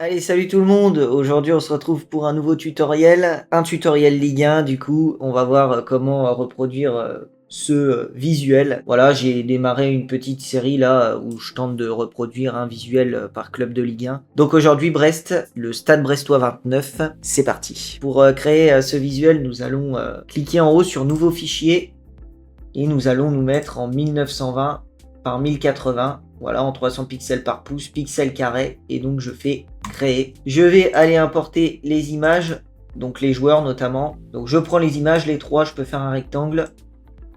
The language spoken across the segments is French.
Allez, salut tout le monde! Aujourd'hui, on se retrouve pour un nouveau tutoriel, un tutoriel Ligue 1. Du coup, on va voir comment reproduire ce visuel. Voilà, j'ai démarré une petite série là où je tente de reproduire un visuel par club de Ligue 1. Donc aujourd'hui, Brest, le Stade Brestois 29, c'est parti. Pour créer ce visuel, nous allons cliquer en haut sur Nouveau fichier et nous allons nous mettre en 1920 par 1080. Voilà, en 300 pixels par pouce, pixels carrés, et donc je fais créer. Je vais aller importer les images, donc les joueurs notamment. Donc je prends les images, les trois, je peux faire un rectangle,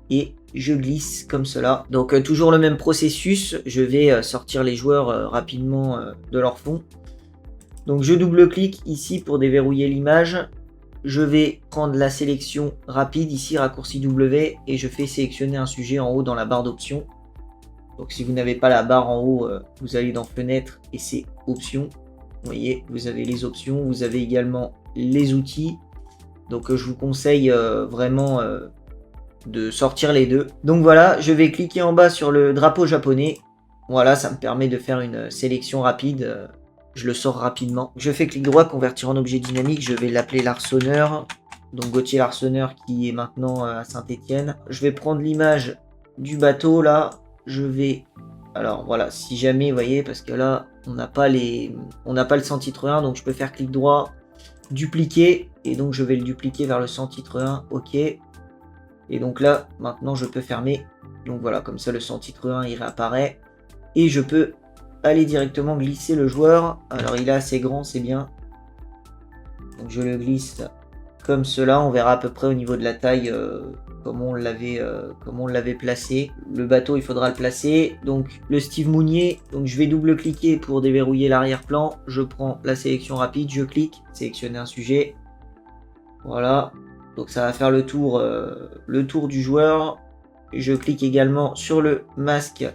et je glisse comme cela. Donc toujours le même processus, je vais sortir les joueurs rapidement de leur fond. Donc je double-clique ici pour déverrouiller l'image. Je vais prendre la sélection rapide, ici raccourci W, et je fais sélectionner un sujet en haut dans la barre d'options. Donc si vous n'avez pas la barre en haut, vous allez dans Fenêtre et c'est Options. Vous voyez, vous avez les options, vous avez également les outils. Donc je vous conseille vraiment de sortir les deux. Donc voilà, je vais cliquer en bas sur le drapeau japonais. Voilà, ça me permet de faire une sélection rapide. Je le sors rapidement. Je fais clic droit, convertir en objet dynamique. Je vais l'appeler l'Arseneur. Donc Gauthier l'Arseneur qui est maintenant à Saint-Étienne. Je vais prendre l'image du bateau là. Je vais... Alors voilà, si jamais, vous voyez, parce que là, on n'a pas le sans-titre 1, donc je peux faire clic droit, dupliquer, et donc je vais le dupliquer vers le sans-titre 1, ok. Et donc là, maintenant, je peux fermer. Donc voilà, comme ça, le sans-titre 1, il réapparaît. Et je peux aller directement glisser le joueur. Alors, il est assez grand, c'est bien. Donc je le glisse comme cela. On verra à peu près au niveau de la taille comment on l'avait placé. Le bateau, il faudra le placer. Donc le Steve Mounier, donc je vais double-cliquer pour déverrouiller l'arrière-plan. Je prends la sélection rapide, je clique, sélectionner un sujet. Voilà. Donc ça va faire le tour du joueur. Je clique également sur le masque,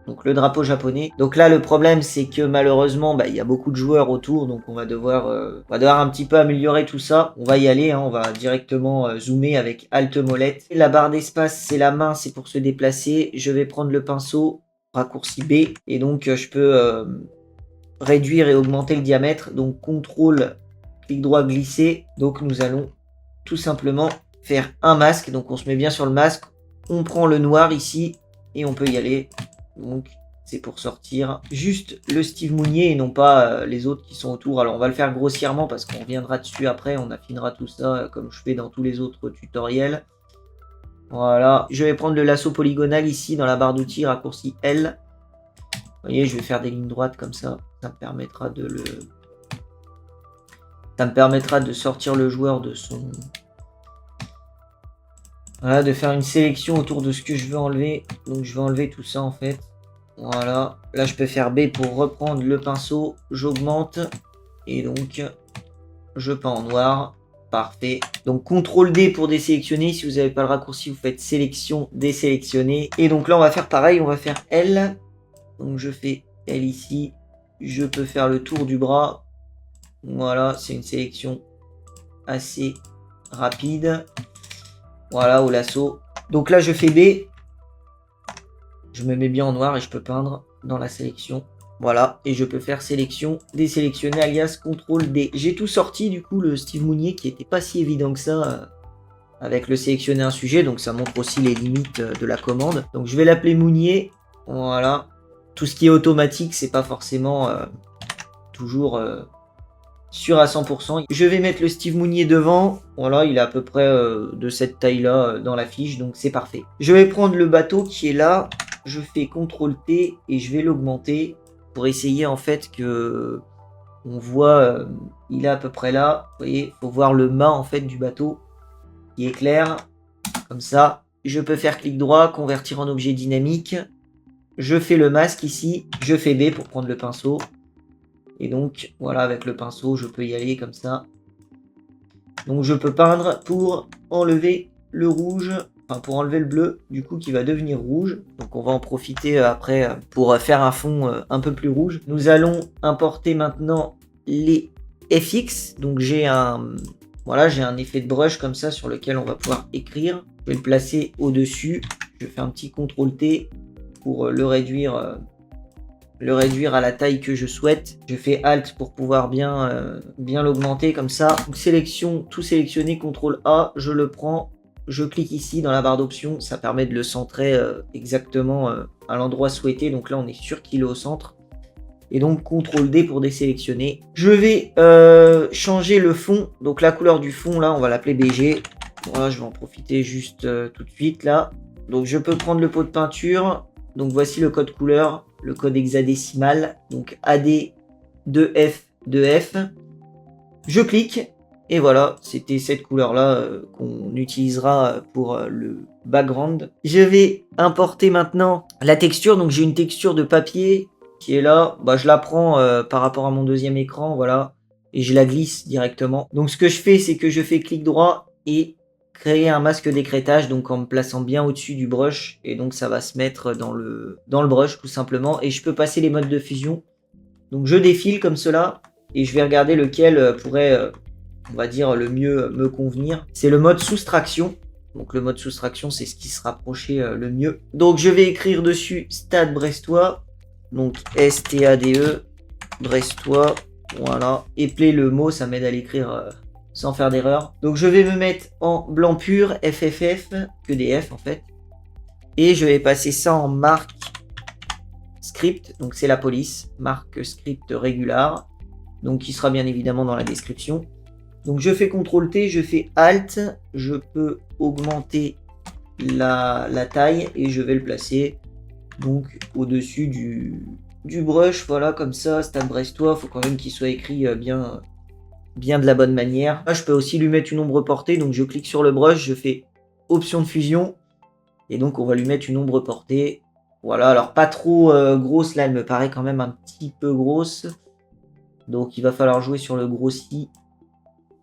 donc le drapeau japonais. Donc là, le problème, c'est que malheureusement, il y a beaucoup de joueurs autour, donc on va devoir un petit peu améliorer tout ça. On va y aller, hein, on va directement zoomer avec Alt Molette. La barre d'espace, c'est la main, c'est pour se déplacer. Je vais prendre le pinceau, raccourci B, et donc je peux réduire et augmenter le diamètre. Donc CTRL, clic droit, glisser. Donc nous allons tout simplement faire un masque. Donc on se met bien sur le masque. On prend le noir ici et on peut y aller. Donc c'est pour sortir juste le Steve Mounier et non pas les autres qui sont autour. Alors on va le faire grossièrement parce qu'on reviendra dessus après. On affinera tout ça comme je fais dans tous les autres tutoriels. Voilà. Je vais prendre le lasso polygonal ici dans la barre d'outils, raccourci L. Vous voyez, je vais faire des lignes droites comme ça. Ça me permettra de sortir le joueur de son... Voilà, de faire une sélection autour de ce que je veux enlever. Donc je vais enlever tout ça en fait. Voilà. Là je peux faire B pour reprendre le pinceau. J'augmente. Et donc je peins en noir. Parfait. Donc CTRL D pour désélectionner. Si vous n'avez pas le raccourci, vous faites sélection, désélectionner. Et donc là on va faire pareil. On va faire L. Donc je fais L ici. Je peux faire le tour du bras. Voilà, c'est une sélection assez rapide. Voilà, au lasso. Donc là, je fais B. Je me mets bien en noir et je peux peindre dans la sélection. Voilà, et je peux faire sélection, désélectionner, alias CTRL D. J'ai tout sorti, du coup, le Steve Mounier qui n'était pas si évident que ça avec le sélectionner un sujet. Donc ça montre aussi les limites de la commande. Donc je vais l'appeler Mounier. Voilà. Tout ce qui est automatique, c'est pas forcément toujours... sûr à 100%. Je vais mettre le Steve Mounier devant. Voilà, il est à peu près de cette taille-là dans la fiche, donc c'est parfait. Je vais prendre le bateau qui est là. Je fais CTRL T et je vais l'augmenter pour essayer en fait que on voit, il est à peu près là. Vous voyez, il faut voir le mât en fait du bateau qui est clair, comme ça. Je peux faire clic droit, convertir en objet dynamique. Je fais le masque ici. Je fais B pour prendre le pinceau. Et donc, voilà, avec le pinceau, je peux y aller comme ça. Donc, je peux peindre pour enlever le rouge, enfin, pour enlever le bleu, du coup, qui va devenir rouge. Donc, on va en profiter après pour faire un fond un peu plus rouge. Nous allons importer maintenant les FX. Donc, j'ai un effet de brush comme ça sur lequel on va pouvoir écrire. Je vais le placer au-dessus. Je fais un petit CTRL T pour le réduire le réduire à la taille que je souhaite. Je fais Alt pour pouvoir bien l'augmenter comme ça. Donc, sélection, tout sélectionné, CTRL A, je le prends. Je clique ici dans la barre d'options, ça permet de le centrer exactement à l'endroit souhaité. Donc là, on est sûr qu'il est au centre. Et donc, CTRL D pour désélectionner. Je vais changer le fond. Donc la couleur du fond, là, on va l'appeler BG. Voilà, je vais en profiter juste tout de suite, là. Donc je peux prendre le pot de peinture. Donc voici le code couleur, le code hexadécimal. Donc AD 2F 2F. Je clique. Et voilà, c'était cette couleur-là qu'on utilisera pour le background. Je vais importer maintenant la texture. Donc j'ai une texture de papier qui est là. Bah, je la prends par rapport à mon deuxième écran, voilà. Et je la glisse directement. Donc ce que je fais, c'est que je fais clic droit et créer un masque d'écrêtage. Donc en me plaçant bien au-dessus du brush. Et donc ça va se mettre dans le brush tout simplement. Et je peux passer les modes de fusion. Donc je défile comme cela. Et je vais regarder lequel pourrait... on va dire le mieux me convenir. C'est le mode soustraction. Donc le mode soustraction, c'est ce qui se rapprochait le mieux. Donc je vais écrire dessus Stade Brestois. Donc STADE Brestois. Voilà. Épeler le mot, ça m'aide à l'écrire sans faire d'erreur. Donc je vais me mettre en blanc pur, FFF, que des F en fait. Et je vais passer ça en marque script. Donc c'est la police. Marque script régular. Donc qui sera bien évidemment dans la description. Donc je fais CTRL T, je fais Alt, je peux augmenter la taille et je vais le placer donc au-dessus du brush, voilà comme ça, Stade Brestois, il faut quand même qu'il soit écrit bien de la bonne manière. Là je peux aussi lui mettre une ombre portée, donc je clique sur le brush, je fais option de fusion et donc on va lui mettre une ombre portée. Voilà, alors pas trop grosse, là elle me paraît quand même un petit peu grosse, donc il va falloir jouer sur le grossi.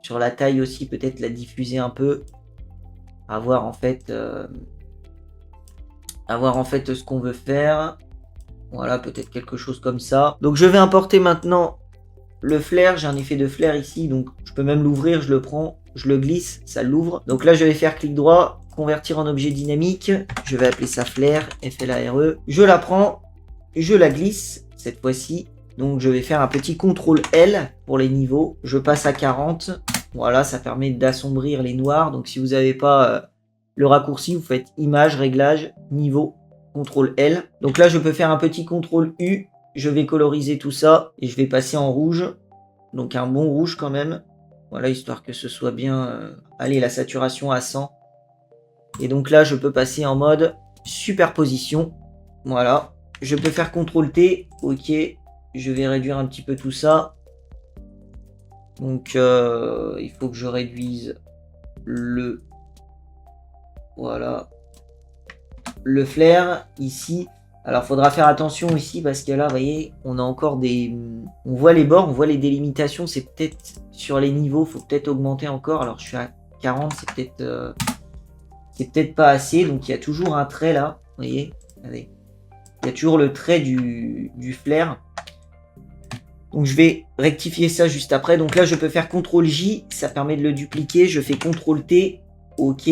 Sur la taille aussi, peut-être la diffuser un peu. À voir en fait ce qu'on veut faire. Voilà, peut-être quelque chose comme ça. Donc je vais importer maintenant le flair. J'ai un effet de flair ici. Donc je peux même l'ouvrir, je le prends, je le glisse, ça l'ouvre. Donc là je vais faire clic droit, convertir en objet dynamique. Je vais appeler ça flair, FLARE. Je la prends, je la glisse cette fois-ci. Donc je vais faire un petit CTRL L pour les niveaux. Je passe à 40. Voilà, ça permet d'assombrir les noirs. Donc si vous n'avez pas le raccourci, vous faites image, réglage, niveau, CTRL L. Donc là, je peux faire un petit CTRL U. Je vais coloriser tout ça et je vais passer en rouge. Donc un bon rouge quand même. Voilà, histoire que ce soit bien... allez, la saturation à 100. Et donc là, je peux passer en mode superposition. Voilà. Je peux faire CTRL T. Ok. Je vais réduire un petit peu tout ça. Donc il faut que je réduise le... Voilà. Le flair ici. Alors il faudra faire attention ici parce que là, vous voyez, on a encore des... On voit les bords, on voit les délimitations. C'est peut-être sur les niveaux, il faut peut-être augmenter encore. Alors je suis à 40, c'est peut-être pas assez. Donc il y a toujours un trait là. Vous voyez, regardez. Il y a toujours le trait du flair. Donc je vais rectifier ça juste après. Donc là, je peux faire CTRL J, ça permet de le dupliquer. Je fais CTRL T, OK.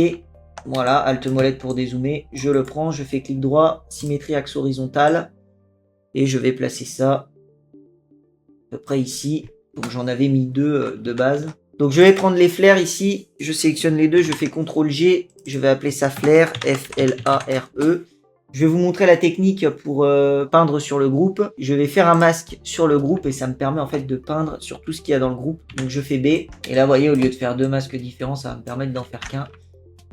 Voilà, Alt molette pour dézoomer. Je le prends, je fais clic droit, symétrie axe horizontal. Et je vais placer ça à peu près ici. Donc j'en avais mis deux de base. Donc je vais prendre les flairs ici. Je sélectionne les deux, je fais CTRL G. Je vais appeler ça flair, F-L-A-R-E. Je vais vous montrer la technique pour peindre sur le groupe. Je vais faire un masque sur le groupe et ça me permet en fait de peindre sur tout ce qu'il y a dans le groupe. Donc je fais B. Et là, vous voyez, au lieu de faire deux masques différents, ça va me permettre d'en faire qu'un.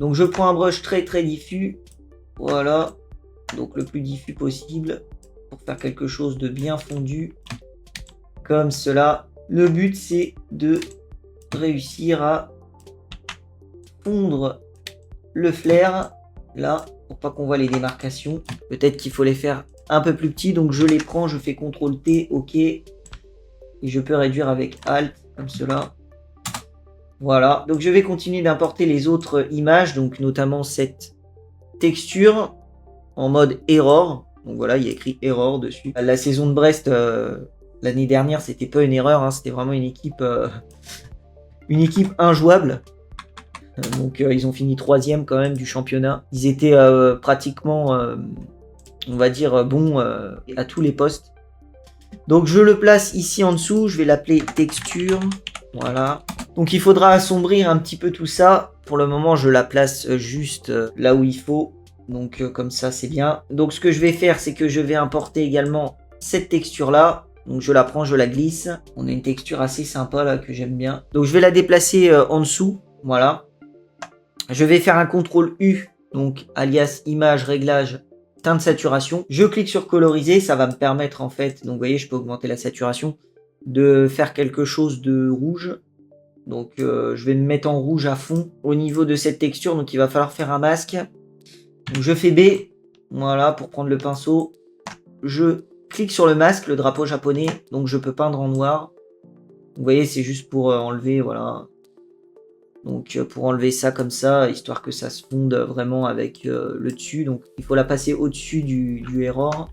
Donc je prends un brush très diffus. Voilà. Donc le plus diffus possible pour faire quelque chose de bien fondu. Comme cela. Le but, c'est de réussir à fondre le flair là. Pour pas qu'on voit les démarcations. Peut-être qu'il faut les faire un peu plus petits. Donc je les prends, je fais CTRL T, OK. Et je peux réduire avec Alt, comme cela. Voilà. Donc je vais continuer d'importer les autres images. Donc notamment cette texture en mode Error. Donc voilà, il y a écrit Error dessus. La saison de Brest, l'année dernière, c'était pas une erreur. Hein, c'était vraiment une équipe injouable. Donc ils ont fini 3e quand même du championnat. Ils étaient pratiquement, on va dire, bons à tous les postes. Donc je le place ici en dessous, je vais l'appeler texture, voilà. Donc il faudra assombrir un petit peu tout ça. Pour le moment, je la place juste là où il faut. Donc comme ça, c'est bien. Donc ce que je vais faire, c'est que je vais importer également cette texture-là. Donc je la prends, je la glisse. On a une texture assez sympa là que j'aime bien. Donc je vais la déplacer en dessous, voilà. Je vais faire un CTRL U, donc alias image, réglage, teinte saturation. Je clique sur coloriser, ça va me permettre en fait, donc vous voyez, je peux augmenter la saturation, de faire quelque chose de rouge. Donc je vais me mettre en rouge à fond au niveau de cette texture, donc il va falloir faire un masque. Donc je fais B, voilà, pour prendre le pinceau. Je clique sur le masque, le drapeau japonais, donc je peux peindre en noir. Vous voyez, c'est juste pour enlever, voilà. Donc pour enlever ça comme ça, histoire que ça se fonde vraiment avec le dessus. Donc il faut la passer au-dessus du error.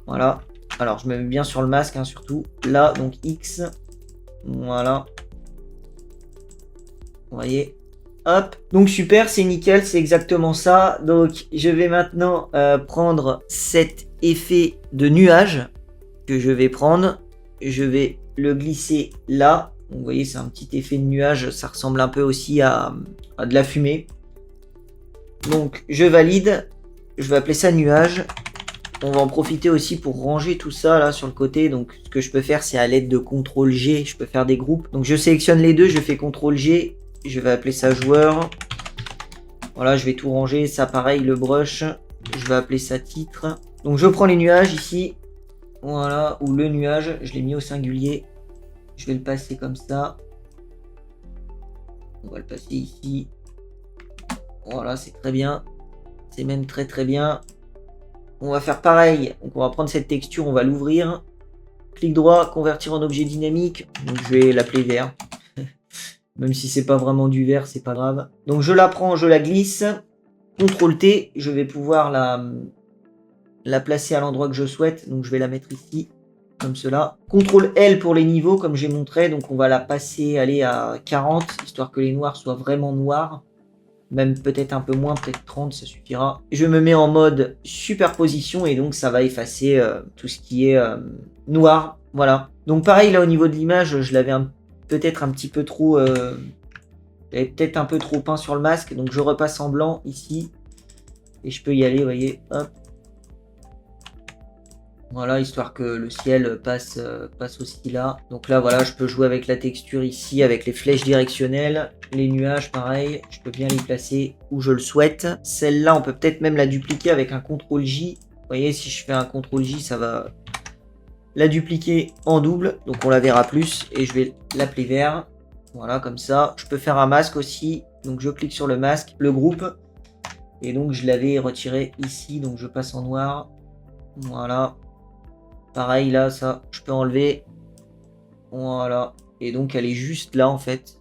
Voilà. Alors je me mets bien sur le masque, hein, surtout. Là, donc X. Voilà. Vous voyez. Hop. Donc super, c'est nickel, c'est exactement ça. Donc je vais maintenant prendre cet effet de nuage que je vais prendre. Je vais le glisser là. Donc, vous voyez, c'est un petit effet de nuage. Ça ressemble un peu aussi à de la fumée. Donc je valide. Je vais appeler ça nuage. On va en profiter aussi pour ranger tout ça là sur le côté. Donc ce que je peux faire, c'est à l'aide de CTRL G, je peux faire des groupes. Donc je sélectionne les deux, je fais CTRL G. Je vais appeler ça joueur. Voilà, je vais tout ranger. Ça pareil, le brush. Je vais appeler ça titre. Donc je prends les nuages ici. Voilà, ou le nuage. Je l'ai mis au singulier. Je vais le passer comme ça. On va le passer ici. Voilà, c'est très bien. C'est même très très bien. On va faire pareil. Donc on va prendre cette texture, on va l'ouvrir. Clic droit, convertir en objet dynamique. Donc je vais l'appeler vert. Même si c'est pas vraiment du vert, c'est pas grave. Donc je la prends, je la glisse. CTRL T, je vais pouvoir la placer à l'endroit que je souhaite. Donc je vais la mettre ici, comme cela. CTRL L pour les niveaux, comme j'ai montré. Donc on va la passer, aller à 40, histoire que les noirs soient vraiment noirs. Même peut-être un peu moins, peut-être 30, ça suffira. Je me mets en mode superposition et donc ça va effacer tout ce qui est noir. Voilà. Donc pareil, là au niveau de l'image, je l'avais peut-être un petit peu trop... j'avais peut-être un peu trop peint sur le masque. Donc je repasse en blanc ici. Et je peux y aller, vous voyez. Hop. Voilà, histoire que le ciel passe aussi là. Donc là, voilà, je peux jouer avec la texture ici, avec les flèches directionnelles. Les nuages, pareil, je peux bien les placer où je le souhaite. Celle-là, on peut peut-être même la dupliquer avec un CTRL J. Vous voyez, si je fais un CTRL J, ça va la dupliquer en double. Donc on la verra plus. Et je vais l'appeler vert. Voilà, comme ça. Je peux faire un masque aussi. Donc je clique sur le masque, le groupe. Et donc je l'avais retiré ici. Donc je passe en noir. Voilà. Pareil là, ça, je peux enlever. Voilà. Et donc elle est juste là en fait.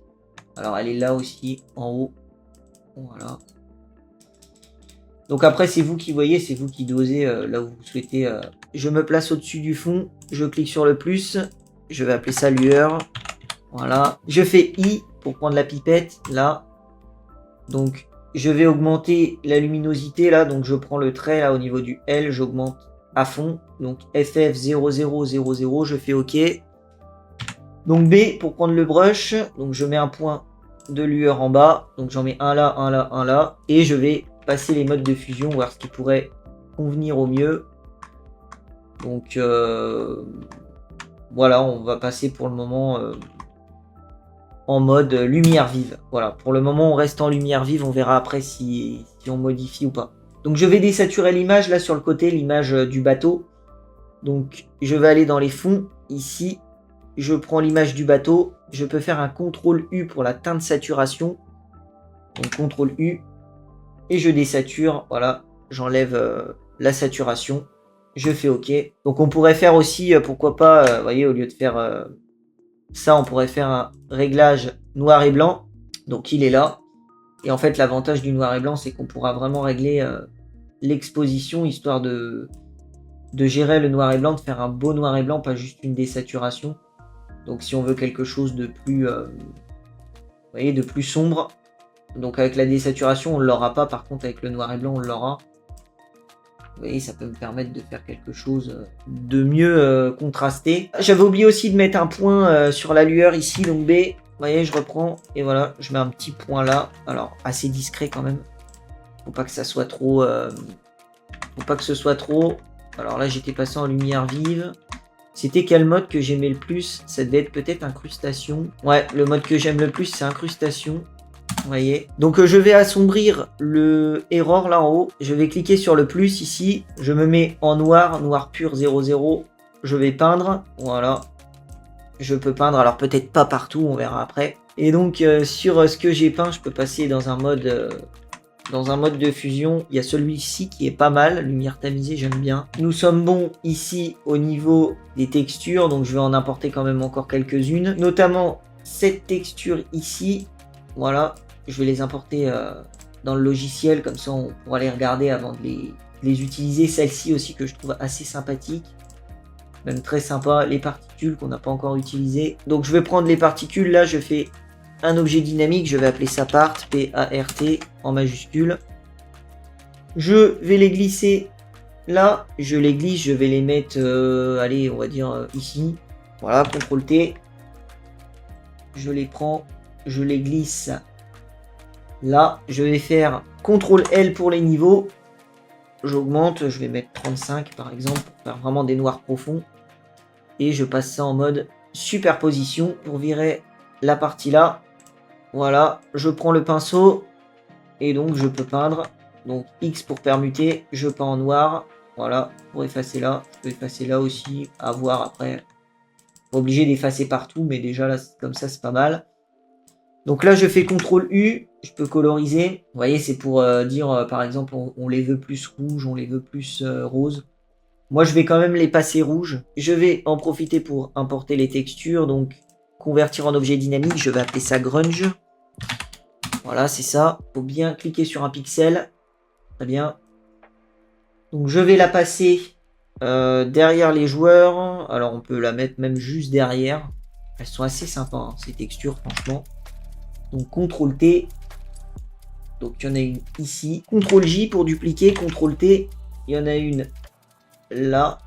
Alors elle est là aussi, en haut. Voilà. Donc après c'est vous qui voyez, c'est vous qui dosez là où vous souhaitez. Je me place au-dessus du fond. Je clique sur le plus. Je vais appeler ça lueur. Voilà. Je fais I pour prendre la pipette là. Donc je vais augmenter la luminosité là. Donc je prends le trait là au niveau du L. J'augmente à fond, donc FF0000, je fais OK. Donc B pour prendre le brush, donc je mets un point de lueur en bas, donc j'en mets un là, un là, un là, et je vais passer les modes de fusion, voir ce qui pourrait convenir au mieux. Donc voilà, on va passer pour le moment en mode lumière vive. Voilà, pour le moment on reste en lumière vive, on verra après si on modifie ou pas. Donc je vais désaturer l'image là sur le côté, l'image du bateau. Donc je vais aller dans les fonds, ici. Je prends l'image du bateau. Je peux faire un CTRL U pour la teinte saturation. Donc CTRL U. Et je désature, voilà. J'enlève la saturation. Je fais OK. Donc on pourrait faire aussi, pourquoi pas, vous voyez, au lieu de faire ça, on pourrait faire un réglage noir et blanc. Donc il est là. Et en fait, l'avantage du noir et blanc, c'est qu'on pourra vraiment régler l'exposition, histoire de gérer le noir et blanc, de faire un beau noir et blanc, pas juste une désaturation. Donc si on veut quelque chose de plus, vous voyez, de plus sombre. Donc avec la désaturation, on ne l'aura pas. Par contre, avec le noir et blanc, on l'aura. Vous voyez, ça peut me permettre de faire quelque chose de mieux contrasté. J'avais oublié aussi de mettre un point sur la lueur ici, donc B. Vous voyez, je reprends et voilà, je mets un petit point là. Alors, assez discret quand même. Faut pas que ça soit trop... Faut pas que ce soit trop... Alors là, j'étais passé en lumière vive. C'était quel mode que j'aimais le plus? Ça devait être peut-être incrustation. Ouais, le mode que j'aime le plus, c'est incrustation. Vous voyez. Donc je vais assombrir le error là en haut. Je vais cliquer sur le plus ici. Je me mets en noir, noir pur 00. Je vais peindre. Voilà. Je peux peindre, alors peut-être pas partout, on verra après. Et donc sur ce que j'ai peint, je peux passer dans un mode de fusion. Il y a celui-ci qui est pas mal, lumière tamisée, j'aime bien. Nous sommes bons ici au niveau des textures, donc je vais en importer quand même encore quelques-unes. Notamment cette texture ici, voilà, je vais les importer dans le logiciel, comme ça on pourra les regarder avant de les utiliser. Celle-ci aussi que je trouve assez sympathique. Même très sympa, les particules qu'on n'a pas encore utilisées. Donc je vais prendre les particules, là je fais un objet dynamique, je vais appeler ça part, P-A-R-T en majuscule. Je vais les glisser là, je les glisse, je vais les mettre, allez on va dire ici. Voilà, CTRL-T. Je les prends, je les glisse là. Je vais faire CTRL-L pour les niveaux. J'augmente, je vais mettre 35 par exemple, pour faire vraiment des noirs profonds. Et je passe ça en mode superposition pour virer la partie là. Voilà, je prends le pinceau et donc je peux peindre. Donc X pour permuter, je peins en noir. Voilà, pour effacer là. Je peux effacer là aussi, à voir après. Pas obligé d'effacer partout, mais déjà là, comme ça, c'est pas mal. Donc là, je fais CTRL U, je peux coloriser. Vous voyez, c'est pour dire, par exemple, on les veut plus rouges, on les veut plus roses. Moi, je vais quand même les passer rouges. Je vais en profiter pour importer les textures. Donc, convertir en objet dynamique, je vais appeler ça grunge. Voilà, c'est ça. Il faut bien cliquer sur un pixel. Très bien. Donc, je vais la passer derrière les joueurs. Alors, on peut la mettre même juste derrière. Elles sont assez sympas, hein, ces textures, franchement. Donc, CTRL-T. Donc, il y en a une ici. CTRL-J pour dupliquer. CTRL-T. Il y en a une là,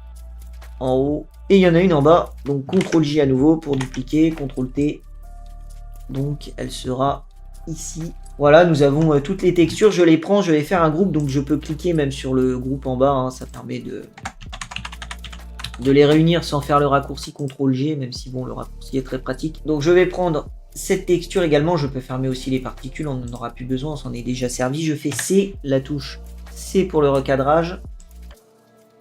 en haut. Et il y en a une en bas. Donc, CTRL-J à nouveau pour dupliquer. CTRL-T. Donc, elle sera ici. Voilà, nous avons toutes les textures. Je les prends, je vais faire un groupe. Donc, je peux cliquer même sur le groupe en bas. Hein, ça permet de les réunir sans faire le raccourci CTRL-G, même si, bon, le raccourci est très pratique. Donc, je vais prendre cette texture également. Je peux fermer aussi les particules. On n'en aura plus besoin. On s'en est déjà servi. Je fais C, la touche C pour le recadrage.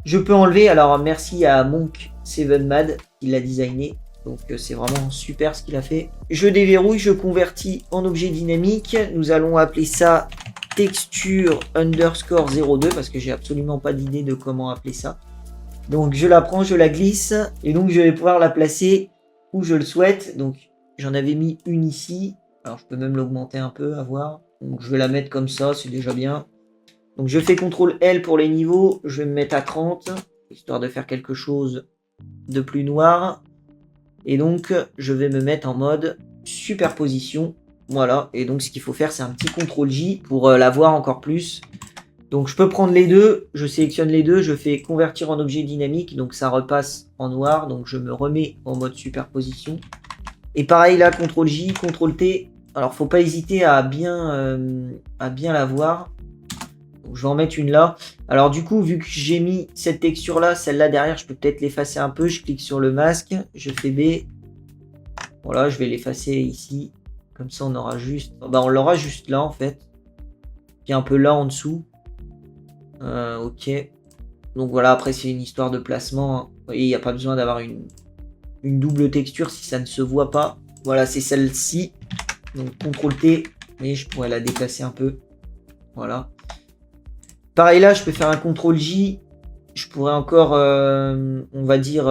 Je peux enlever. Alors, merci à Monk7mad qui l'a designé. Donc c'est vraiment super ce qu'il a fait. Je déverrouille, je convertis en objet dynamique. Nous allons appeler ça texture underscore 02 parce que j'ai absolument pas d'idée de comment appeler ça. Donc je la prends, je la glisse et donc je vais pouvoir la placer où je le souhaite. Donc j'en avais mis une ici. Alors je peux même l'augmenter un peu, à voir. Donc je vais la mettre comme ça, c'est déjà bien. Donc je fais CTRL L pour les niveaux. Je vais me mettre à 30 histoire de faire quelque chose de plus noir. Et donc, je vais me mettre en mode superposition. Voilà. Et donc, ce qu'il faut faire, c'est un petit CTRL-J pour la voir encore plus. Donc, je peux prendre les deux. Je sélectionne les deux. Je fais convertir en objet dynamique. Donc, ça repasse en noir. Donc, je me remets en mode superposition. Et pareil, là, CTRL-J, CTRL-T. Alors, faut pas hésiter à bien la voir. Donc, je vais en mettre une là. Alors du coup, vu que j'ai mis cette texture là, celle-là derrière, je peux peut-être l'effacer un peu. Je clique sur le masque, je fais B. Voilà, je vais l'effacer ici. Comme ça, on aura juste... Bah, on l'aura juste là, en fait. Puis un peu là, en dessous. Ok. Donc voilà, après, c'est une histoire de placement. Hein. Vous voyez, il n'y a pas besoin d'avoir une double texture si ça ne se voit pas. Voilà, c'est celle-ci. Donc CTRL-T. Et je pourrais la déplacer un peu. Voilà. Pareil là, je peux faire un CTRL-J. Je pourrais encore, on va dire,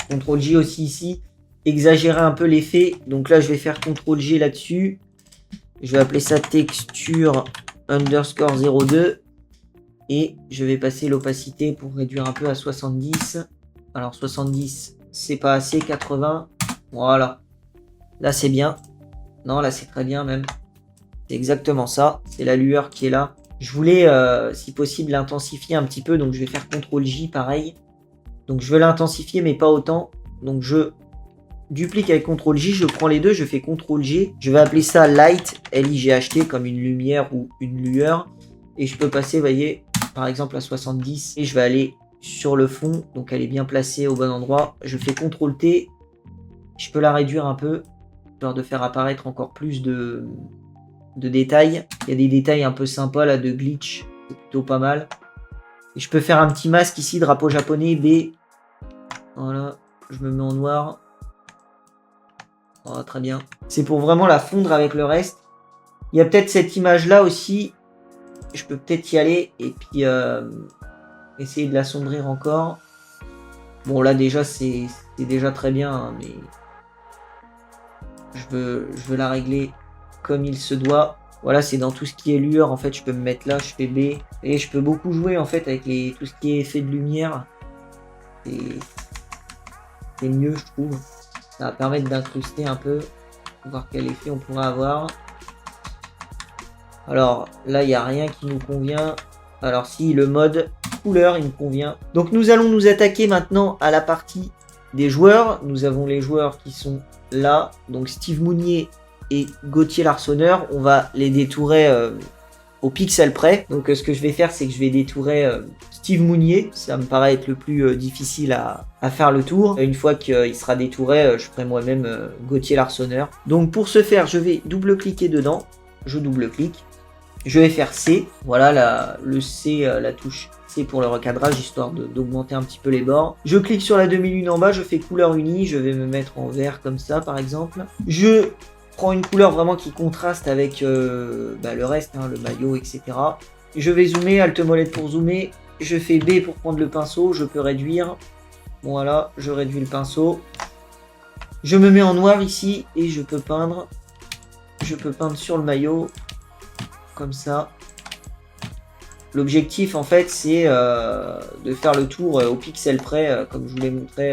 CTRL-J aussi ici. Exagérer un peu l'effet. Donc là, je vais faire CTRL-G là-dessus. Je vais appeler ça texture underscore 02. Et je vais passer l'opacité pour réduire un peu à 70. Alors 70, c'est pas assez. 80. Voilà. Là, c'est bien. Non, là, c'est très bien même. C'est exactement ça. C'est la lueur qui est là. Je voulais, si possible, l'intensifier un petit peu, donc je vais faire CTRL J, pareil. Donc je veux l'intensifier, mais pas autant. Donc je duplique avec CTRL J, je prends les deux, je fais CTRL G. Je vais appeler ça Light, L-I-G-H-T, comme une lumière ou une lueur. Et je peux passer, vous voyez, par exemple à 70. Et je vais aller sur le fond, donc elle est bien placée au bon endroit. Je fais CTRL T. Je peux la réduire un peu, histoire de faire apparaître encore plus de détails. Il y a des détails un peu sympas là, de glitch. C'est plutôt pas mal. Et je peux faire un petit masque ici, drapeau japonais, B. Voilà, je me mets en noir. Oh, très bien. C'est pour vraiment la fondre avec le reste. Il y a peut-être cette image-là aussi. Je peux peut-être y aller et puis essayer de l'assombrir encore. Bon, là déjà, c'est déjà très bien, hein, mais je veux la régler comme il se doit. Voilà, c'est dans tout ce qui est lueur. En fait, je peux me mettre là, je fais B. Et je peux beaucoup jouer en fait avec tout ce qui est effet de lumière. C'est mieux, je trouve. Ça va permettre d'incruster un peu, voir quel effet on pourra avoir. Alors là, il n'y a rien qui nous convient. Alors si, le mode couleur, il me convient. Donc nous allons nous attaquer maintenant à la partie des joueurs. Nous avons les joueurs qui sont là. Donc Steve Mounier et Gauthier Larsonneur. On va les détourer au pixel près. Donc ce que je vais faire, c'est que je vais détourer Steve Mounier. Ça me paraît être le plus difficile à faire le tour. Une fois qu'il sera détouré, je ferai moi-même Gauthier Larsonneur. Donc pour ce faire, je vais double-cliquer dedans. Je double-clique. Je vais faire C. Voilà le C, la touche C pour le recadrage, histoire d'augmenter un petit peu les bords. Je clique sur la demi-lune en bas, je fais couleur unie. Je vais me mettre en vert comme ça, par exemple. Je prends une couleur vraiment qui contraste avec le reste, hein, le maillot, etc. Je vais zoomer, Alt molette pour zoomer. Je fais B pour prendre le pinceau. Je peux réduire. Voilà, je réduis le pinceau. Je me mets en noir ici et je peux peindre. Je peux peindre sur le maillot. Comme ça. L'objectif en fait c'est de faire le tour au pixel près comme je vous l'ai montré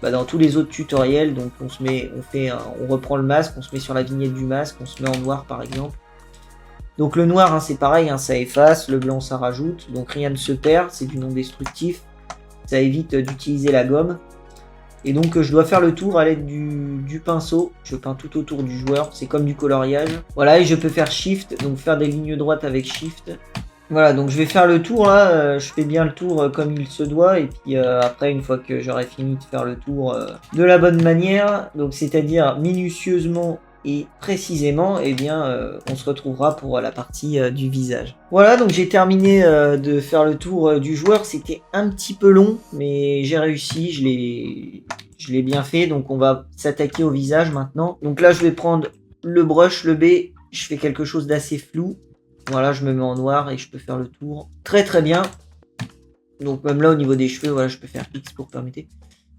dans tous les autres tutoriels. Donc on reprend le masque, on se met sur la vignette du masque, on se met en noir par exemple. Donc le noir hein, c'est pareil, hein, ça efface, le blanc ça rajoute, donc rien ne se perd, c'est du non destructif, ça évite d'utiliser la gomme. Et donc je dois faire le tour à l'aide du pinceau. Je peins tout autour du joueur, c'est comme du coloriage. Voilà, et je peux faire Shift, donc faire des lignes droites avec Shift. Voilà, donc je vais faire le tour là, je fais bien le tour comme il se doit. Et puis après, une fois que j'aurai fini de faire le tour de la bonne manière, donc c'est-à-dire minutieusement et précisément, eh bien on se retrouvera pour la partie du visage. Voilà, donc j'ai terminé de faire le tour du joueur. C'était un petit peu long, mais j'ai réussi, je l'ai bien fait. Donc on va s'attaquer au visage maintenant. Donc là je vais prendre le brush, le B, je fais quelque chose d'assez flou. Voilà, je me mets en noir et je peux faire le tour très très bien. Donc même là au niveau des cheveux, voilà, je peux faire X pour permettre.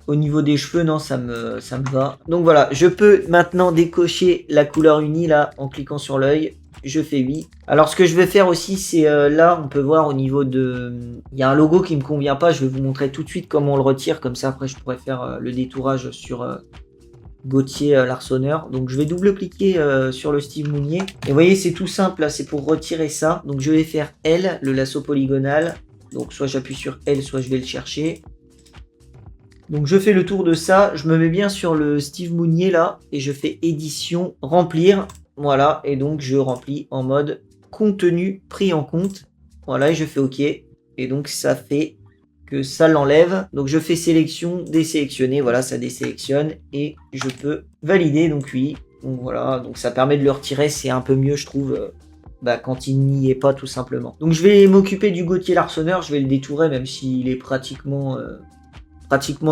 Au niveau des cheveux, non, ça me va. Donc voilà, je peux maintenant décocher la couleur unie là en cliquant sur l'œil. Je fais oui. Alors ce que je vais faire aussi, c'est là, on peut voir au niveau de... Il y a un logo qui me convient pas, je vais vous montrer tout de suite comment on le retire. Comme ça, après, je pourrais faire le détourage sur Gauthier Larsonneur. Donc je vais double-cliquer sur le Steve Mounier. Et vous voyez, c'est tout simple, là, c'est pour retirer ça. Donc je vais faire L, le lasso polygonal. Donc soit j'appuie sur L, soit je vais le chercher. Donc je fais le tour de ça, je me mets bien sur le Steve Mounier là, et je fais édition, remplir, voilà, et donc je remplis en mode contenu pris en compte, voilà, et je fais OK, et donc ça fait que ça l'enlève, donc je fais sélection, désélectionner, voilà, ça désélectionne, et je peux valider, donc oui, donc voilà, donc ça permet de le retirer, c'est un peu mieux je trouve, quand il n'y est pas tout simplement. Donc je vais m'occuper du Gauthier Larsonneur, je vais le détourer, même s'il est pratiquement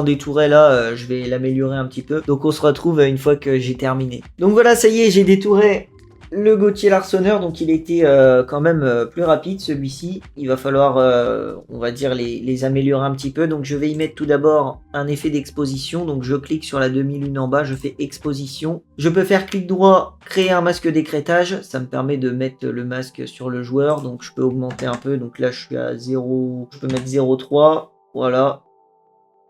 détouré là, je vais l'améliorer un petit peu. Donc on se retrouve une fois que j'ai terminé. Donc voilà, ça y est, j'ai détouré le Gauthier Larsonneur. Donc il était quand même plus rapide celui-ci. Il va falloir, on va dire, les améliorer un petit peu. Donc je vais y mettre tout d'abord un effet d'exposition. Donc je clique sur la demi-lune en bas, je fais exposition. Je peux faire clic droit, créer un masque d'écrêtage. Ça me permet de mettre le masque sur le joueur. Donc je peux augmenter un peu. Donc là je suis à 0, je peux mettre 0,3. Voilà.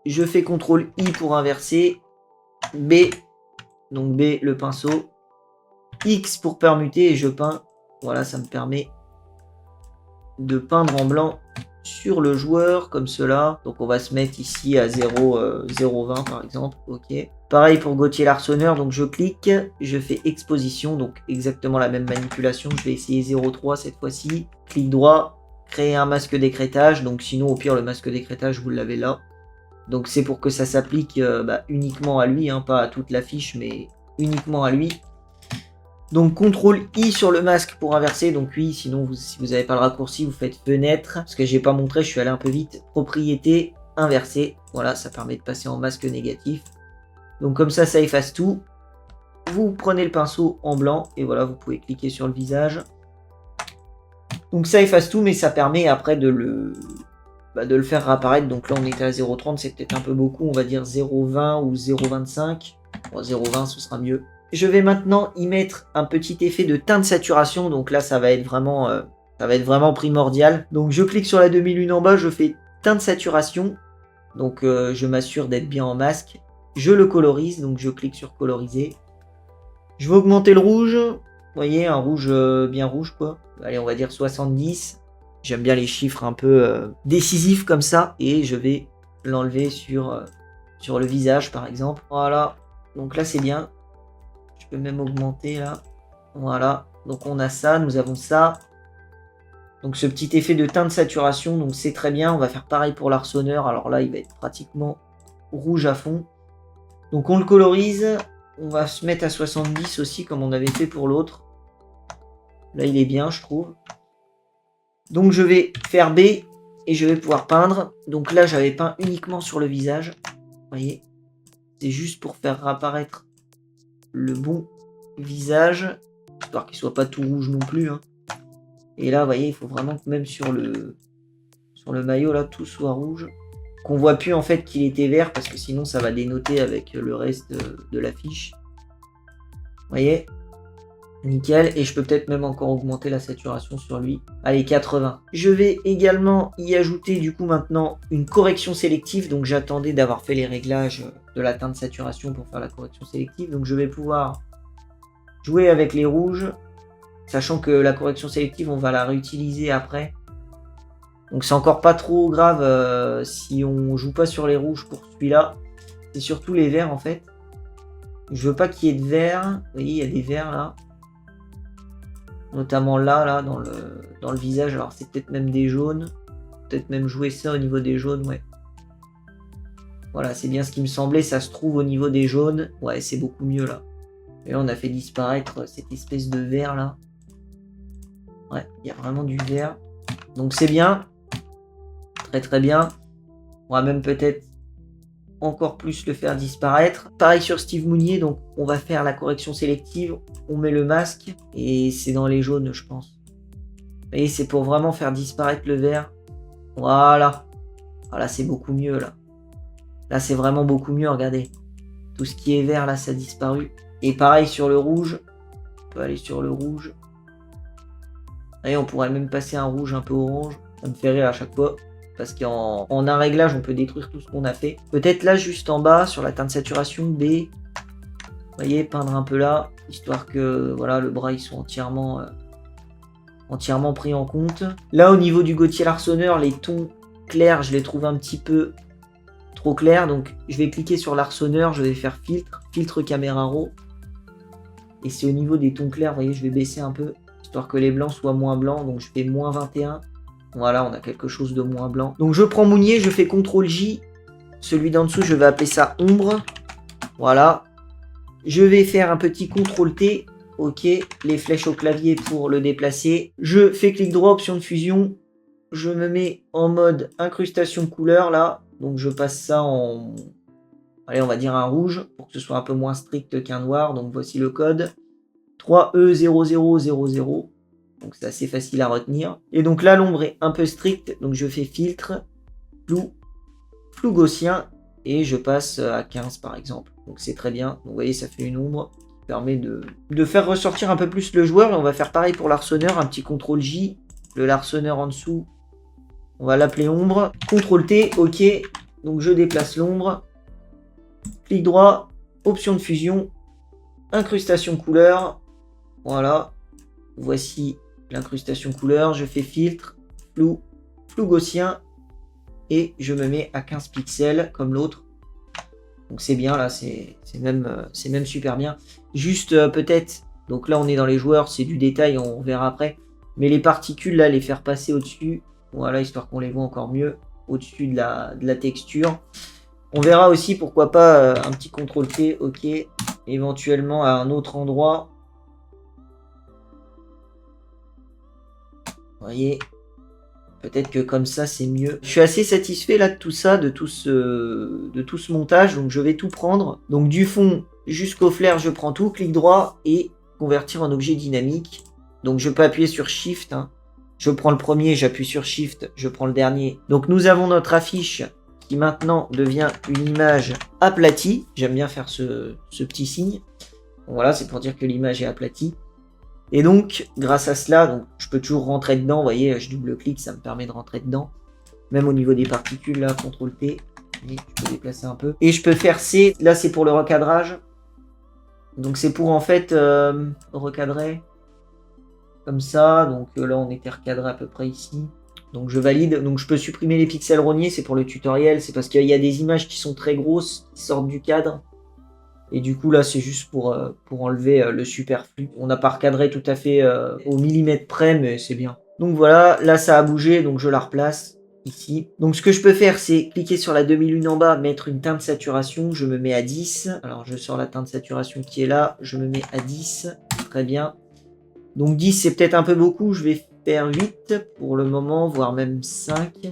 Je fais CTRL I pour inverser. B, donc B, le pinceau. X pour permuter et je peins. Voilà, ça me permet de peindre en blanc sur le joueur, comme cela. Donc on va se mettre ici à 0,20 par exemple, ok. Pareil pour Gauthier Larsonneur, donc je clique, je fais exposition, donc exactement la même manipulation. Je vais essayer 0,3 cette fois-ci. Clic droit, créer un masque d'écrêtage, donc sinon au pire le masque d'écrêtage vous l'avez là. Donc c'est pour que ça s'applique uniquement à lui, hein, pas à toute la fiche, mais uniquement à lui. Donc CTRL I sur le masque pour inverser, donc oui, sinon si vous n'avez pas le raccourci, vous faites fenêtre, parce que j'ai pas montré, je suis allé un peu vite, propriété, inverser, voilà, ça permet de passer en masque négatif. Donc comme ça efface tout. Vous prenez le pinceau en blanc, et voilà, vous pouvez cliquer sur le visage. Donc ça efface tout, mais ça permet après de le faire réapparaître. Donc là on était à 0,30, c'est peut-être un peu beaucoup, on va dire 0,20 ou 0,25. Bon, 0,20 ce sera mieux. Je vais maintenant y mettre un petit effet de teinte saturation, donc là ça va être vraiment primordial. Donc je clique sur la demi-lune en bas, je fais teinte saturation, donc je m'assure d'être bien en masque. Je le colorise, donc je clique sur coloriser. Je vais augmenter le rouge, vous voyez, un rouge bien rouge quoi. Allez, on va dire 70. J'aime bien les chiffres un peu décisifs comme ça, et je vais l'enlever sur le visage par exemple. Voilà, donc là c'est bien. Je peux même augmenter là. Voilà. Donc on a ça, nous avons ça. Donc ce petit effet de teinte saturation, donc c'est très bien. On va faire pareil pour l'Arssonneur. Alors là, il va être pratiquement rouge à fond. Donc on le colorise. On va se mettre à 70 aussi, comme on avait fait pour l'autre. Là, il est bien, je trouve. Donc je vais faire B et je vais pouvoir peindre. Donc là, j'avais peint uniquement sur le visage. Vous voyez, c'est juste pour faire réapparaître le bon visage, histoire qu'il soit pas tout rouge non plus, hein. Et là, vous voyez, il faut vraiment que même sur le maillot, là, tout soit rouge. Qu'on voit plus, en fait, qu'il était vert, parce que sinon, ça va dénoter avec le reste de l'affiche. Vous voyez? Nickel. Et je peux peut-être même encore augmenter la saturation sur lui. Allez, 80. Je vais également y ajouter, du coup, maintenant, une correction sélective. Donc, j'attendais d'avoir fait les réglages de la teinte saturation pour faire la correction sélective. Donc, je vais pouvoir jouer avec les rouges, sachant que la correction sélective, on va la réutiliser après. Donc, c'est encore pas trop grave si on joue pas sur les rouges pour celui-là. C'est surtout les verts, en fait. Je veux pas qu'il y ait de verts. Vous voyez, il y a des verts, là. Notamment là, dans le visage. Alors, c'est peut-être même des jaunes. Peut-être même jouer ça au niveau des jaunes, ouais. Voilà, c'est bien ce qui me semblait. Ça se trouve au niveau des jaunes. Ouais, c'est beaucoup mieux, là. Et là, on a fait disparaître cette espèce de vert, là. Ouais, il y a vraiment du vert. Donc, c'est bien. Très, très bien. On va même peut-être encore plus le faire disparaître. Pareil sur Steve Mounier, donc on va faire la correction sélective, on met le masque, et c'est dans les jaunes, je pense. Et c'est pour vraiment faire disparaître le vert. Voilà. Voilà, c'est beaucoup mieux, là. Là, c'est vraiment beaucoup mieux, regardez. Tout ce qui est vert, là, ça a disparu. Et pareil sur le rouge. On peut aller sur le rouge. Et on pourrait même passer un rouge un peu orange. Ça me fait rire à chaque fois. Parce qu'en un réglage, on peut détruire tout ce qu'on a fait. Peut-être là, juste en bas, sur la teinte saturation, B. Vous voyez, peindre un peu là. Histoire que voilà, le bras, ils sont entièrement pris en compte. Là, au niveau du Gauthier Larsonneur, les tons clairs, je les trouve un petit peu trop clairs. Donc, je vais cliquer sur l'Arssonneur. Je vais faire filtre caméra raw. Et c'est au niveau des tons clairs, vous voyez, je vais baisser un peu. Histoire que les blancs soient moins blancs. Donc, je fais moins 21. Voilà, on a quelque chose de moins blanc. Donc je prends Mounier, je fais CTRL J. Celui d'en dessous, je vais appeler ça ombre. Voilà. Je vais faire un petit CTRL T. Ok, les flèches au clavier pour le déplacer. Je fais clic droit, option de fusion. Je me mets en mode incrustation couleur là. Donc je passe ça en... Allez, on va dire un rouge pour que ce soit un peu moins strict qu'un noir. Donc voici le code. 3E0000. Donc c'est assez facile à retenir. Et donc là, l'ombre est un peu stricte. Donc je fais filtre, flou gaussien. Et je passe à 15 par exemple. Donc c'est très bien. Donc, vous voyez, ça fait une ombre qui permet de faire ressortir un peu plus le joueur. Et on va faire pareil pour l'Arssonneur. Un petit CTRL J. Le Larsonneur en dessous. On va l'appeler ombre. CTRL T, ok. Donc je déplace l'ombre. Clic droit, option de fusion. Incrustation couleur. Voilà. Voici l'incrustation couleur, je fais filtre, flou gaussien, et je me mets à 15 pixels comme l'autre. Donc c'est bien là, c'est même super bien. Juste peut-être, donc là on est dans les joueurs, c'est du détail, on verra après. Mais les particules là, les faire passer au-dessus, voilà, histoire qu'on les voit encore mieux, au-dessus de la texture. On verra aussi, pourquoi pas, un petit CTRL-T, ok, éventuellement à un autre endroit. Vous voyez, peut-être que comme ça c'est mieux. Je suis assez satisfait là de tout ça, de tout ce montage, donc je vais tout prendre. Donc du fond jusqu'au flair, je prends tout, clic droit et convertir en objet dynamique. Donc je peux appuyer sur Shift, hein. Je prends le premier, j'appuie sur Shift, je prends le dernier. Donc nous avons notre affiche qui maintenant devient une image aplatie. J'aime bien faire ce petit signe. Bon, voilà, c'est pour dire que l'image est aplatie. Et donc, grâce à cela, donc, je peux toujours rentrer dedans. Vous voyez, je double-clique, ça me permet de rentrer dedans. Même au niveau des particules, là, CTRL-T. Je peux déplacer un peu. Et je peux faire C. Là, c'est pour le recadrage. Donc, c'est pour, en fait, recadrer. Comme ça. Donc, là, on était recadré à peu près ici. Donc, je valide. Donc, je peux supprimer les pixels rognés. C'est pour le tutoriel. C'est parce qu'il y a des images qui sont très grosses, qui sortent du cadre. Et du coup, là, c'est juste pour enlever le superflu. On n'a pas recadré tout à fait au millimètre près, mais c'est bien. Donc voilà, là, ça a bougé, donc je la replace ici. Donc ce que je peux faire, c'est cliquer sur la demi-lune en bas, mettre une teinte de saturation. Je me mets à 10. Alors, je sors la teinte de saturation qui est là. Je me mets à 10. Très bien. Donc 10, c'est peut-être un peu beaucoup. Je vais faire 8 pour le moment, voire même 5.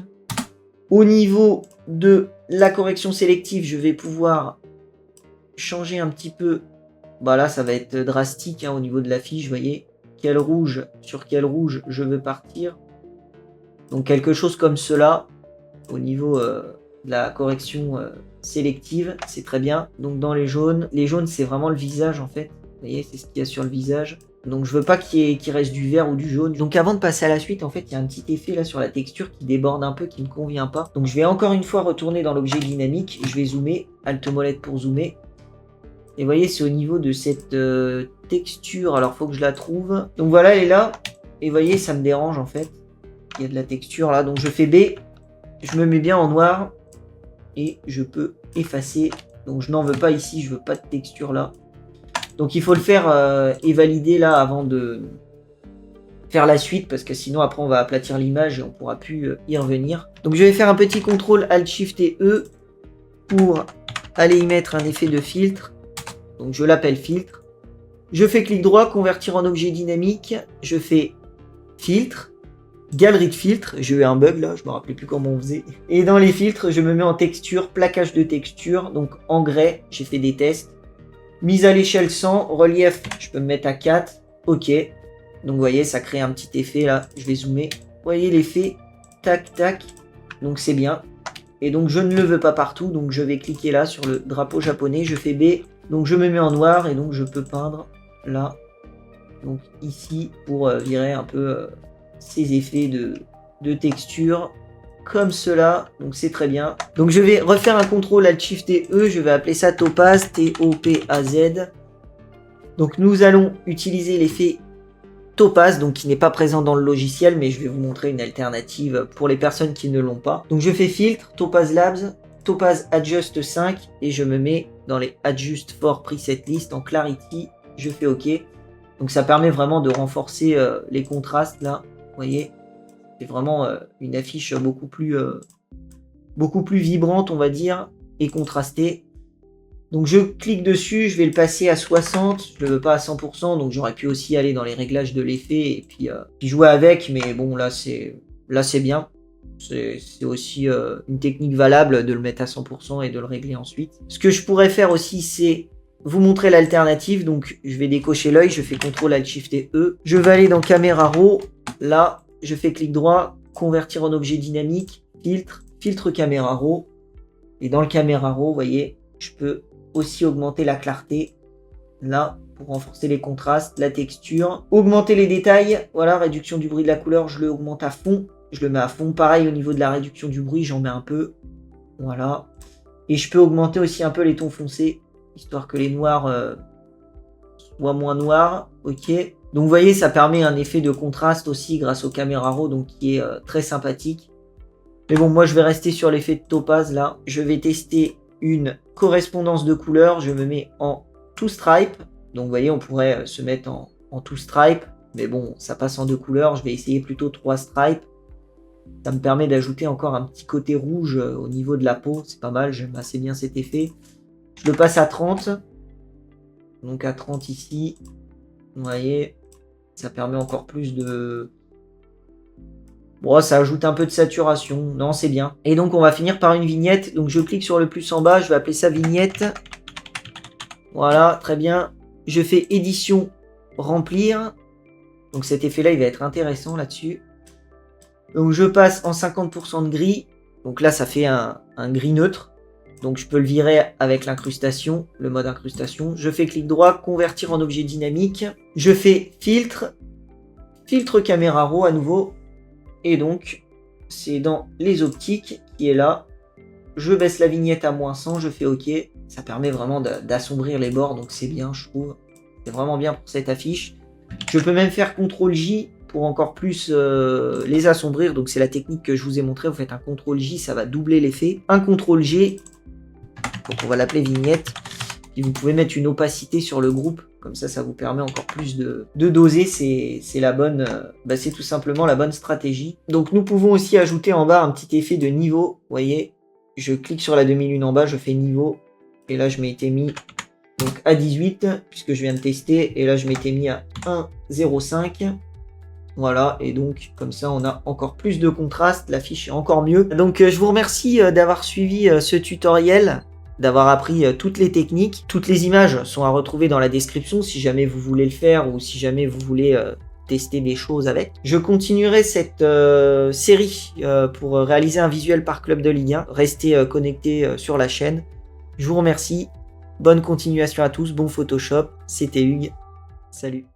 Au niveau de la correction sélective, je vais pouvoir changer un petit peu. Bah là ça va être drastique, hein, au niveau de l'affiche, vous voyez quel rouge sur quel rouge je veux partir. Donc quelque chose comme cela au niveau de la correction sélective, c'est très bien. Donc dans les jaunes c'est vraiment le visage en fait, vous voyez, c'est ce qu'il y a sur le visage. Donc je veux pas qu'il reste du vert ou du jaune. Donc avant de passer à la suite, en fait, il y a un petit effet là sur la texture qui déborde un peu, qui me convient pas. Donc je vais encore une fois retourner dans l'objet dynamique, je vais zoomer, Alt molette pour zoomer. Et vous voyez, c'est au niveau de cette texture. Alors, faut que je la trouve. Donc voilà, elle est là. Et vous voyez, ça me dérange en fait. Il y a de la texture là. Donc je fais B. Je me mets bien en noir. Et je peux effacer. Donc je n'en veux pas ici. Je veux pas de texture là. Donc il faut le faire et valider là avant de faire la suite. Parce que sinon, après, on va aplatir l'image et on pourra plus y revenir. Donc je vais faire un petit CTRL Alt Shift et E pour aller y mettre un effet de filtre. Donc je l'appelle filtre. Je fais clic droit, convertir en objet dynamique. Je fais filtre, galerie de filtres. J'ai eu un bug là, je me rappelais plus comment on faisait. Et dans les filtres, je me mets en texture, plaquage de texture. Donc en grès, j'ai fait des tests. Mise à l'échelle 100, relief, je peux me mettre à 4. Ok. Donc vous voyez, ça crée un petit effet là. Je vais zoomer. Vous voyez l'effet, tac, tac. Donc c'est bien. Et donc je ne le veux pas partout. Donc je vais cliquer là sur le drapeau japonais. Je fais B. Donc je me mets en noir et donc je peux peindre là, donc ici, pour virer un peu ces effets de texture, comme cela, donc c'est très bien. Donc je vais refaire un CTRL Alt Shift et E, je vais appeler ça Topaz, T-O-P-A-Z. Donc nous allons utiliser l'effet Topaz, donc qui n'est pas présent dans le logiciel, mais je vais vous montrer une alternative pour les personnes qui ne l'ont pas. Donc je fais filtre, Topaz Labs, Topaz Adjust 5 et je me mets dans les Adjust for Preset List en Clarity, je fais OK. Donc ça permet vraiment de renforcer les contrastes là, vous voyez. C'est vraiment une affiche beaucoup plus vibrante on va dire et contrastée. Donc je clique dessus, je vais le passer à 60, je ne le veux pas à 100%, donc j'aurais pu aussi aller dans les réglages de l'effet et puis jouer avec, mais bon là c'est bien. C'est aussi une technique valable de le mettre à 100% et de le régler ensuite. Ce que je pourrais faire aussi, c'est vous montrer l'alternative. Donc, je vais décocher l'œil, je fais CTRL Alt Shift et E. Je vais aller dans Camera Raw. Là, je fais clic droit, convertir en objet dynamique, filtre, filtre Camera Raw. Et dans le Camera Raw, vous voyez, je peux aussi augmenter la clarté. Là, pour renforcer les contrastes, la texture. Augmenter les détails. Voilà, réduction du bruit de la couleur, je le augmente à fond. Je le mets à fond. Pareil, au niveau de la réduction du bruit, j'en mets un peu. Voilà. Et je peux augmenter aussi un peu les tons foncés, histoire que les noirs soient moins noirs. Ok. Donc vous voyez, ça permet un effet de contraste aussi grâce au caméra raw, donc qui est très sympathique. Mais bon, moi je vais rester sur l'effet de topaz là. Je vais tester une correspondance de couleurs. Je me mets en two stripe. Donc vous voyez, on pourrait se mettre en two stripe. Mais bon, ça passe en deux couleurs. Je vais essayer plutôt 3 stripes. Ça me permet d'ajouter encore un petit côté rouge au niveau de la peau. C'est pas mal, j'aime assez bien cet effet. Je le passe à 30. Donc à 30 ici. Vous voyez, ça permet encore plus de... Bon, ça ajoute un peu de saturation. Non, c'est bien. Et donc, on va finir par une vignette. Donc, je clique sur le plus en bas. Je vais appeler ça vignette. Voilà, très bien. Je fais édition, remplir. Donc, cet effet-là, il va être intéressant là-dessus. Donc, je passe en 50% de gris. Donc là, ça fait un gris neutre. Donc, je peux le virer avec l'incrustation, le mode incrustation. Je fais clic droit, convertir en objet dynamique. Je fais filtre, filtre caméra raw à nouveau. Et donc, c'est dans les optiques qui est là. Je baisse la vignette à -100, je fais OK. Ça permet vraiment d'assombrir les bords, donc c'est bien, je trouve. C'est vraiment bien pour cette affiche. Je peux même faire CTRL-J pour encore plus les assombrir. Donc c'est la technique que je vous ai montré. Vous faites un CTRL-J, ça va doubler l'effet. Un CTRL-G, donc on va l'appeler vignette. Puis vous pouvez mettre une opacité sur le groupe. Comme ça vous permet encore plus de doser. C'est la bonne, c'est tout simplement la bonne stratégie. Donc nous pouvons aussi ajouter en bas un petit effet de niveau. Vous voyez, je clique sur la demi-lune en bas, je fais niveau. Et là je m'étais mis donc à 18 puisque je viens de tester. Et là je m'étais mis à 1,05. Voilà, et donc comme ça on a encore plus de contraste, l'affiche est encore mieux. Donc je vous remercie d'avoir suivi ce tutoriel, d'avoir appris toutes les techniques. Toutes les images sont à retrouver dans la description si jamais vous voulez le faire ou si jamais vous voulez tester des choses avec. Je continuerai cette série pour réaliser un visuel par club de Ligue 1. Restez connectés sur la chaîne. Je vous remercie, bonne continuation à tous, bon Photoshop, c'était Hugues, salut.